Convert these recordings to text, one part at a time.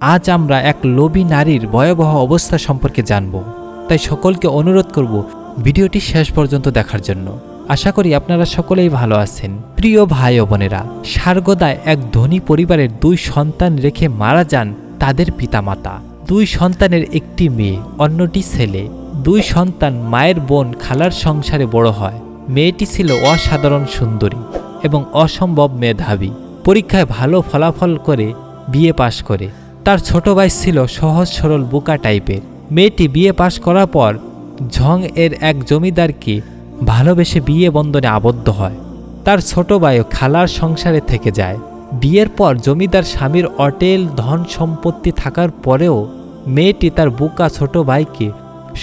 আজ আমরা এক লোভী নারীর ভয়াবহ অবস্থা সম্পর্কে জানব, তাই সকলকে অনুরোধ করব ভিডিওটি শেষ পর্যন্ত দেখার জন্য। আশা করি আপনারা সকলেই ভালো আছেন। প্রিয় ভাই ও বোনেরা, সারগোদায় এক ধনী পরিবারের 2 সন্তান রেখে মারা যান তাদের পিতামাতা। 2 সন্তানের একটি মেয়ে, অন্যটি ছেলে। 2 সন্তান মায়ের বোন খালার সংসারে বড় হয়। মেয়েটি ছিল অসাধারণ সুন্দরী এবং অসম্ভব মেধাবী। পরীক্ষায় ভালো ফলাফল করে বিএ পাশ করে। তার ছোট ভাই ছিল সহজ সরল বোকা টাইপের। মেয়েটি বিএ পাশ করার পর ঝং এর এক জমিদারকে ভালোবেসে বিয়ে বন্ধনে আবদ্ধ হয়। তার ছোট ভাইও খালার সংসারে থেকে যায়। বিয়ের পর জমিদার স্বামীর অটেল ধন সম্পত্তি থাকার পরেও মেয়েটি তার বোকা ছোট ভাইকে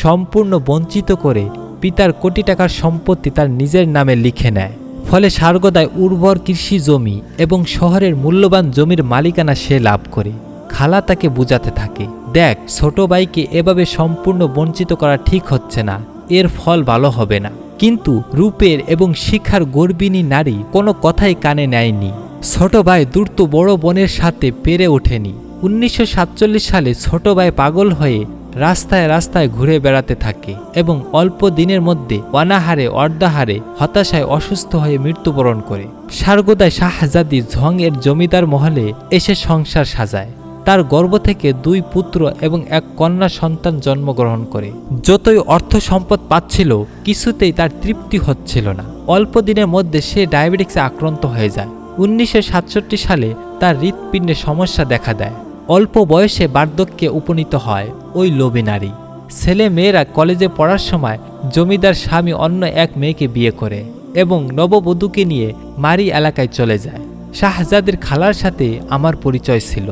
সম্পূর্ণ বঞ্চিত করে পিতার কোটি টাকার সম্পত্তি তার নিজের নামে লিখে নেয়। ফলে সারগোদায় উর্বর কৃষি জমি এবং শহরের মূল্যবান জমির মালিকানা সে লাভ করে। খালা তাকে বুঝাতে থাকে, দেখ ছোট ভাইকে এভাবে সম্পূর্ণ বঞ্চিত করা ঠিক হচ্ছে না, এর ফল ভালো হবে না। কিন্তু রূপের এবং শিক্ষার গর্বিণী নারী কোনো কথাই কানে নেয়নি। ছোট ভাই দ্রুত বড় বোনের সাথে পেরে ওঠেনি। 1947 সালে ছোট ভাই পাগল হয়ে রাস্তায় রাস্তায় ঘুরে বেড়াতে থাকে এবং অল্প দিনের মধ্যে অনাহারে অর্ধাহারে হতাশায় অসুস্থ হয়ে মৃত্যুবরণ করে। সারগোদায় শাহজাদি ঝং এর জমিদার মহলে এসে সংসার সাজায়। তার গর্ভ থেকে 2 পুত্র এবং 1 কন্যা সন্তান জন্মগ্রহণ করে। যতই অর্থ সম্পদ পাচ্ছিল, কিছুতেই তার তৃপ্তি হচ্ছিল না। অল্প দিনের মধ্যে সে ডায়াবেটিক্সে আক্রান্ত হয়ে যায়। 1967 সালে তার হৃৎপিণ্ডে সমস্যা দেখা দেয়। অল্প বয়সে বার্ধক্যে উপনীত হয় ওই লোভী নারী। ছেলে মেয়েরা কলেজে পড়ার সময় জমিদার স্বামী অন্য এক মেয়েকে বিয়ে করে এবং নববধূকে নিয়ে মারি এলাকায় চলে যায়। শাহজাদির খালার সাথে আমার পরিচয় ছিল।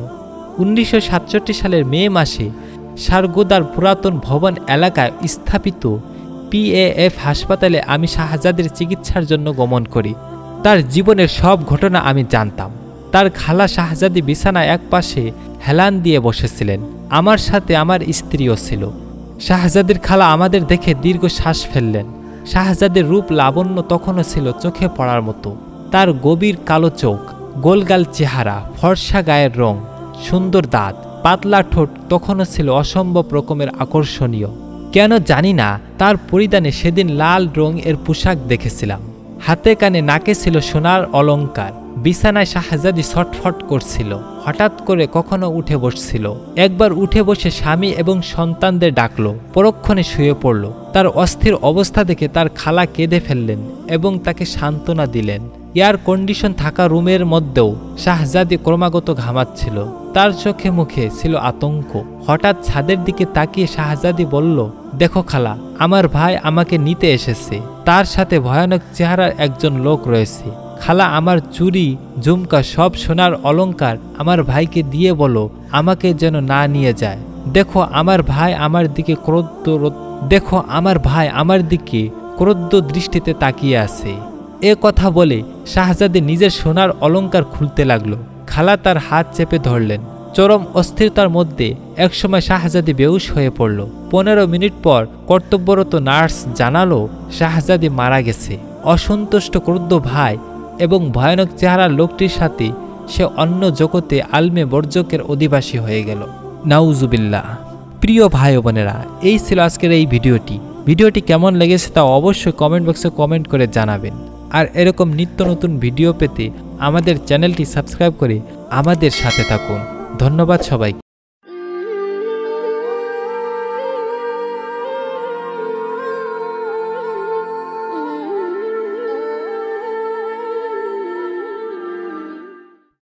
1967 সালের মে মাসে সারগোদার পুরাতন ভবন এলাকায় স্থাপিত PAF হাসপাতালে আমি শাহজাদির চিকিৎসার জন্য গমন করি। তার জীবনের সব ঘটনা আমি জানতাম। তার খালা শাহজাদি বিছানায় এক পাশে হেলান দিয়ে বসেছিলেন। আমার সাথে আমার স্ত্রীও ছিল। শাহজাদির খালা আমাদের দেখে দীর্ঘ শ্বাস ফেললেন। শাহজাদির রূপ লাবণ্য তখনও ছিল চোখে পড়ার মতো। তার গভীর কালো চোখ, গোলগাল চেহারা, ফর্সা গায়ের রং, সুন্দর দাঁত, পাতলা ঠোঁট তখনও ছিল অসম্ভব রকমের আকর্ষণীয়। কেন জানি না তার পরিধানে সেদিন লাল রং এর পোশাক দেখেছিলাম। হাতে কানে নাকে ছিল সোনার অলংকার। বিছানায় শাহজাদি ছটফট করছিল। হঠাৎ করে কখনো উঠে বসছিল। একবার উঠে বসে স্বামী এবং সন্তানদের ডাকলো। পরক্ষণে শুয়ে পড়ল। তার অস্থির অবস্থা দেখে তার খালা কেঁদে ফেললেন এবং তাকে সান্ত্বনা দিলেন। এয়ার কন্ডিশন থাকা রুমের মধ্যেও শাহজাদি ক্রমাগত ঘামাচ্ছিল। তার চোখে মুখে ছিল আতঙ্ক। হঠাৎ ছাদের দিকে তাকিয়ে শাহজাদি বলল, দেখো খালা, আমার ভাই আমাকে নিতে এসেছে। তার সাথে ভয়ানক চেহারার একজন লোক রয়েছে। খালা, আমার চুড়ি ঝুমকা সব সোনার অলংকার আমার ভাইকে দিয়ে বলো আমাকে যেন না নিয়ে যায়। দেখো আমার ভাই আমার দিকে ক্রোধ দৃষ্টিতে তাকিয়ে আছে। এ কথা বলে শাহজাদি নিজের সোনার অলংকার খুলতে লাগলো। খালা তার হাত চেপে ধরলেন। চরম অস্থিরতার মধ্যে একসময় শাহজাদি বেহুশ হয়ে পড়ল। 15 মিনিট পর কর্তব্যরত নার্স জানালো শাহজাদি মারা গেছে। অসন্তুষ্ট ক্রুদ্ধ ভাই এবং ভয়ানক চেহারার লোকটির সাথে সে অন্য জগতে আলমে বর্জকের অধিবাসী হয়ে গেল। নাউজুবিল্লাহ। প্রিয় ভাই ও বোনেরা, এই ছিল আজকের এই ভিডিওটি কেমন লেগেছে তা অবশ্যই কমেন্ট বক্সে কমেন্ট করে জানাবেন। আর এরকম নিত্য নতুন ভিডিও পেতে আমাদের চ্যানেলটি সাবস্ক্রাইব করে আমাদের সাথে থাকুন। ধন্যবাদ সবাইকে।